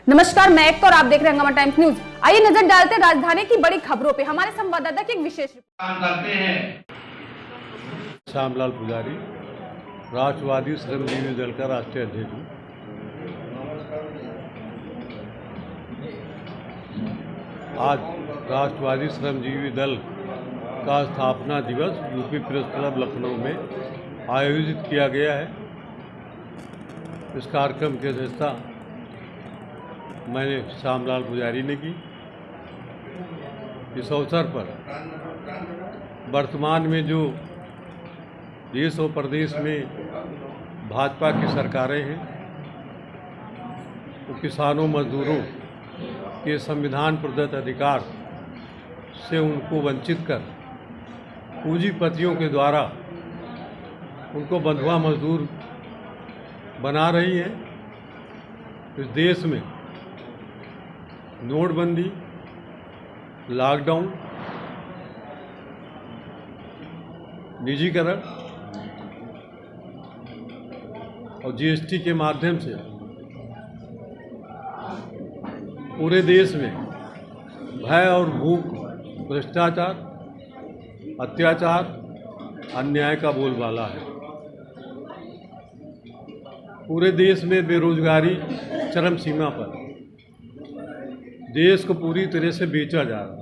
नमस्कार, मैं एक और आप देख रहे हैं हंगामा टाइम्स न्यूज। आइए नजर डालते हैं राजधानी की बड़ी खबरों पे। हमारे संवाददाता की एक विशेष काम करते हैं। श्यामलाल पुजारी, राष्ट्रवादी श्रमजीवी दल का राष्ट्रीय अध्यक्ष हूँ। आज राष्ट्रवादी श्रमजीवी दल का स्थापना दिवस यूपी प्रेस क्लब लखनऊ में आयोजित किया गया है। इस कार्यक्रम की अध्यक्षता मैंने श्यामलाल पुजारी ने की। इस अवसर पर वर्तमान में जो देश और प्रदेश में भाजपा की सरकारें हैं, वो किसानों मजदूरों के संविधान प्रदत्त अधिकार से उनको वंचित कर पूंजीपतियों के द्वारा उनको बंधुआ मजदूर बना रही है। इस देश में नोटबंदी, लॉकडाउन, निजीकरण और जीएसटी के माध्यम से पूरे देश में भय और भूख, भ्रष्टाचार, अत्याचार, अन्याय का बोलबाला है। पूरे देश में बेरोजगारी चरम सीमा पर, देश को पूरी तरह से बेचा जा रहा है।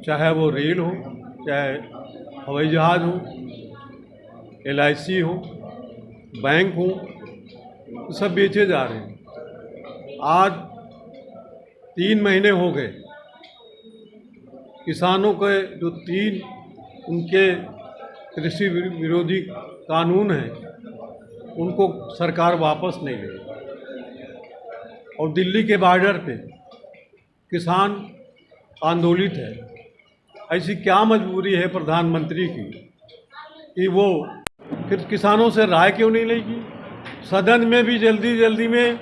चाहे वो रेल हो, चाहे हवाई जहाज़ हो, LIC हो, बैंक हो, सब बेचे जा रहे हैं। आज 3 महीने हो गए, किसानों के जो 3 उनके कृषि विरोधी कानून हैं, उनको सरकार वापस नहीं ले रही। और दिल्ली के बॉर्डर पे किसान आंदोलित है। ऐसी क्या मजबूरी है प्रधानमंत्री की कि वो फिर किसानों से राय क्यों नहीं लेगी? सदन में भी जल्दी में,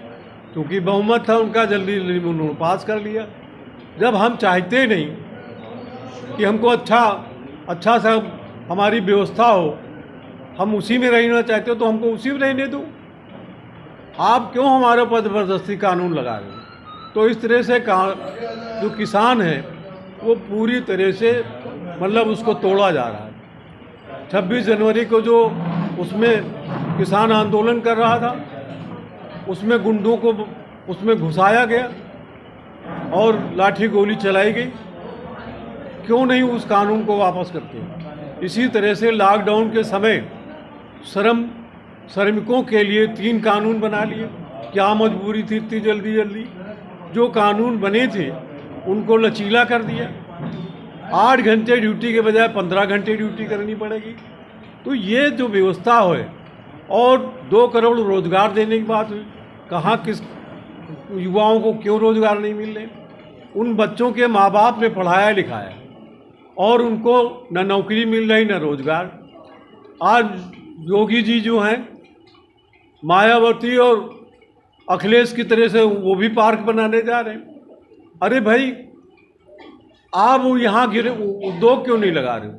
क्योंकि बहुमत था उनका, जल्दी उन्होंने पास कर लिया। जब हम चाहते नहीं कि हमको अच्छा सा हमारी व्यवस्था हो, हम उसी में रहना चाहते हो, तो हमको उसी में रहने दो। आप क्यों हमारे ऊपर ज़बरदस्ती कानून लगा रहे हो? तो इस तरह से जो किसान है वो पूरी तरह से मतलब उसको तोड़ा जा रहा है। 26 जनवरी को जो उसमें किसान आंदोलन कर रहा था, उसमें गुंडों को उसमें घुसाया गया और लाठी गोली चलाई गई। क्यों नहीं उस कानून को वापस करते? इसी तरह से लॉकडाउन के समय श्रमिकों के लिए 3 कानून बना लिए। क्या मजबूरी थी इतनी जल्दी? जो कानून बने थे उनको लचीला कर दिया। 8 घंटे ड्यूटी के बजाय 15 घंटे ड्यूटी करनी पड़ेगी। तो ये जो व्यवस्था है, और 2 करोड़ रोजगार देने की बात हुई, कहाँ किस युवाओं को क्यों रोजगार नहीं मिल रहे? उन बच्चों के माँ बाप ने पढ़ाया लिखाया और उनको न नौकरी मिल रही न रोजगार। आज योगी जी जो हैं, मायावती और अखिलेश की तरह से वो भी पार्क बनाने जा रहे हैं। अरे भाई, आप यहाँ उद्योग क्यों नहीं लगा रहे हो?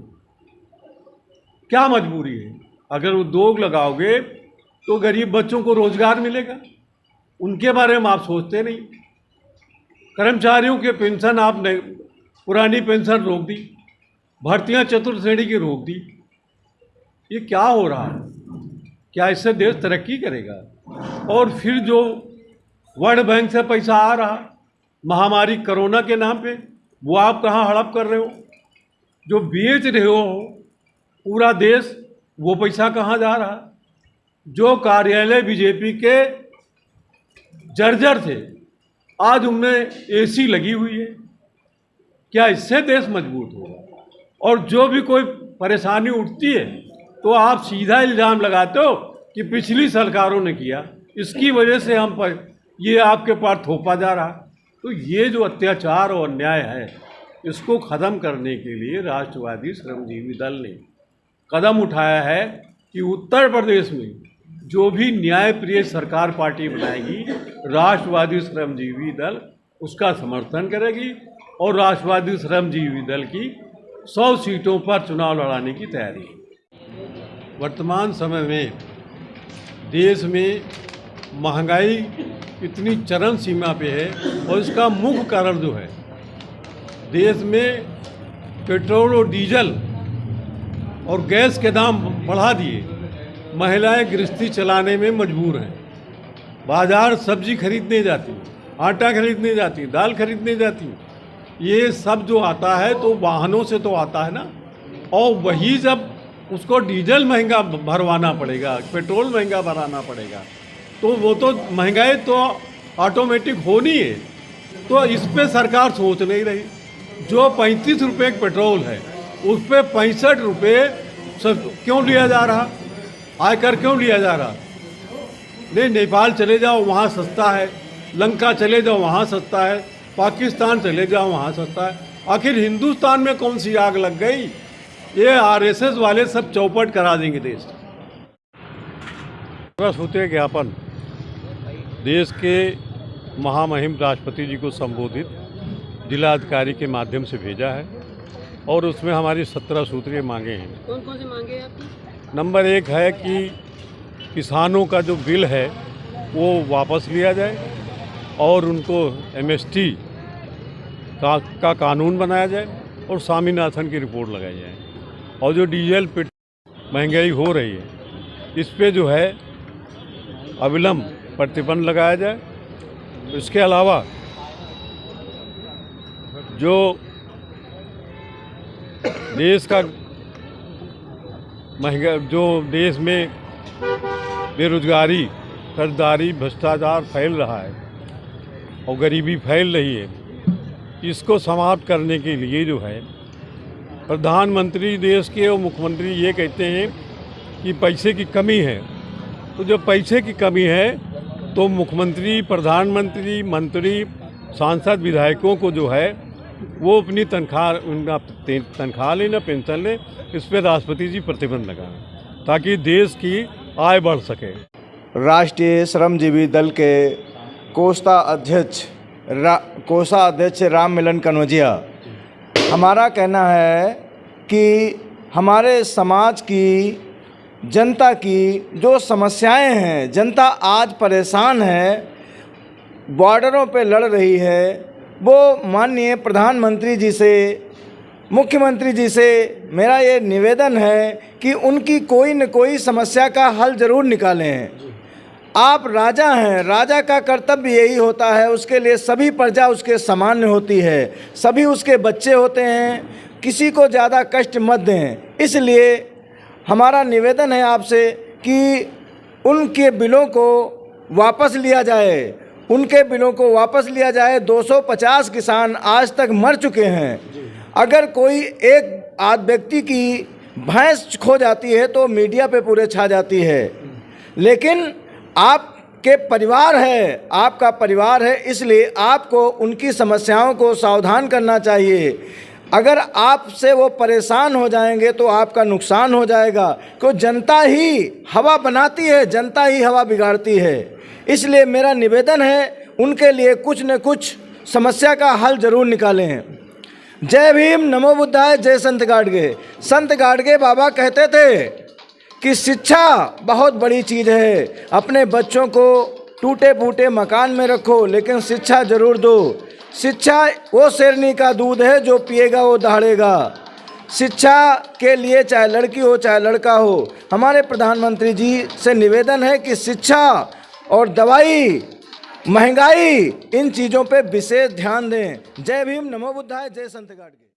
क्या मजबूरी है? अगर उद्योग लगाओगे तो गरीब बच्चों को रोजगार मिलेगा। उनके बारे में आप सोचते नहीं। कर्मचारियों के पेंशन आपने पुरानी पेंशन रोक दी, भर्तियां चतुर्थ श्रेणी की रोक दी। ये क्या हो रहा है? क्या इससे देश तरक्की करेगा? और फिर जो वर्ल्ड बैंक से पैसा आ रहा महामारी कोरोना के नाम पे, वो आप कहाँ हड़प कर रहे हो? जो बेच रहे हो पूरा देश, वो पैसा कहाँ जा रहा? जो कार्यालय बीजेपी के जर्जर थे, आज उनमें AC लगी हुई है। क्या इससे देश मजबूत होगा? और जो भी कोई परेशानी उठती है तो आप सीधा इल्ज़ाम लगाते हो कि पिछली सरकारों ने किया, इसकी वजह से हम पर ये आपके पास थोपा जा रहा। तो ये जो अत्याचार और अन्याय है, इसको ख़त्म करने के लिए राष्ट्रवादी श्रमजीवी दल ने कदम उठाया है कि उत्तर प्रदेश में जो भी न्यायप्रिय सरकार पार्टी बनाएगी, राष्ट्रवादी श्रमजीवी दल उसका समर्थन करेगी और राष्ट्रवादी श्रमजीवी दल की 100 सीटों पर चुनाव लड़ाने की तैयारी है। वर्तमान समय में देश में महंगाई इतनी चरम सीमा पे है। और इसका मुख्य कारण जो है, देश में पेट्रोल और डीजल और गैस के दाम बढ़ा दिए, महिलाएं गृहस्थी चलाने में मजबूर हैं। बाजार सब्जी खरीदने जाती, आटा खरीदने जाती, दाल खरीदने जाती, ये सब जो आता है तो वाहनों से तो आता है ना, और वही जब उसको डीजल महंगा भरवाना पड़ेगा, पेट्रोल महंगा भराना पड़ेगा, तो वो तो महंगाई तो ऑटोमेटिक होनी है। तो इस पे सरकार सोच नहीं रही। जो 35 रुपये पेट्रोल है उस पर 65 रुपये क्यों लिया जा रहा, आयकर क्यों लिया जा रहा? नहीं, नेपाल चले जाओ वहाँ सस्ता है, लंका चले जाओ वहाँ सस्ता है, पाकिस्तान चले जाओ वहाँ सस्ता है। आखिर हिंदुस्तान में कौन सी आग लग गई? ये आरएसएस वाले सब चौपट करा देंगे देश। सूत्रीय ज्ञापन देश के महामहिम राष्ट्रपति जी को संबोधित जिलाधिकारी के माध्यम से भेजा है और उसमें हमारी 17 सूत्रीय मांगे हैं। कौन कौन सी मांगे हैं आपकी? नंबर 1 है कि किसानों का जो बिल है वो वापस लिया जाए और उनको एमएसटी का कानून बनाया जाए और स्वामीनाथन की रिपोर्ट लगाई जाए। और जो डीजल पेट्रोल महंगाई हो रही है, इस पे जो है अविलंब प्रतिबंध लगाया जाए। इसके अलावा जो देश का महंगा, जो देश में बेरोजगारी, कर्जदारी, भ्रष्टाचार फैल रहा है और गरीबी फैल रही है, इसको समाप्त करने के लिए जो है प्रधानमंत्री देश के और मुख्यमंत्री ये कहते हैं कि पैसे की कमी है। तो जब पैसे की कमी है तो मुख्यमंत्री, प्रधानमंत्री, मंत्री, सांसद, विधायकों को जो है वो अपनी उनका तनख्वाह लें, पेंशन लें, इस पर राष्ट्रपति जी प्रतिबंध लगाएं ताकि देश की आय बढ़ सके। राष्ट्रीय श्रमजीवी दल के कोषाध्यक्ष राम मिलन कन्वजिया, हमारा कहना है कि हमारे समाज की, जनता की जो समस्याएं हैं, जनता आज परेशान है, बॉर्डरों पे लड़ रही है, वो माननीय प्रधानमंत्री जी से, मुख्यमंत्री जी से मेरा ये निवेदन है कि उनकी कोई न कोई समस्या का हल ज़रूर निकालें। आप राजा हैं, राजा का कर्तव्य यही होता है, उसके लिए सभी प्रजा उसके समान होती है, सभी उसके बच्चे होते हैं, किसी को ज़्यादा कष्ट मत दें। इसलिए हमारा निवेदन है आपसे कि उनके बिलों को वापस लिया जाए, उनके बिलों को वापस लिया जाए। 250 किसान आज तक मर चुके हैं। अगर कोई एक आध व्यक्ति की भैंस खो जाती है तो मीडिया पे पूरे छा जाती है, लेकिन आपके परिवार है, आपका परिवार है, इसलिए आपको उनकी समस्याओं को सावधान करना चाहिए। अगर आपसे वो परेशान हो जाएंगे तो आपका नुकसान हो जाएगा, क्योंकि जनता ही हवा बनाती है, जनता ही हवा बिगाड़ती है। इसलिए मेरा निवेदन है उनके लिए कुछ न कुछ समस्या का हल ज़रूर निकालें। जय भीम, नमो बुद्धाय, जय संत गाडगे। संत गाडगे बाबा कहते थे कि शिक्षा बहुत बड़ी चीज़ है, अपने बच्चों को टूटे फूटे मकान में रखो लेकिन शिक्षा ज़रूर दो। शिक्षा वो शेरनी का दूध है, जो पिएगा वो दहाड़ेगा। शिक्षा के लिए चाहे लड़की हो चाहे लड़का हो, हमारे प्रधानमंत्री जी से निवेदन है कि शिक्षा और दवाई, महंगाई, इन चीज़ों पे विशेष ध्यान दें। जय भीम, नमो बुद्धाय, जय संत गाडगे।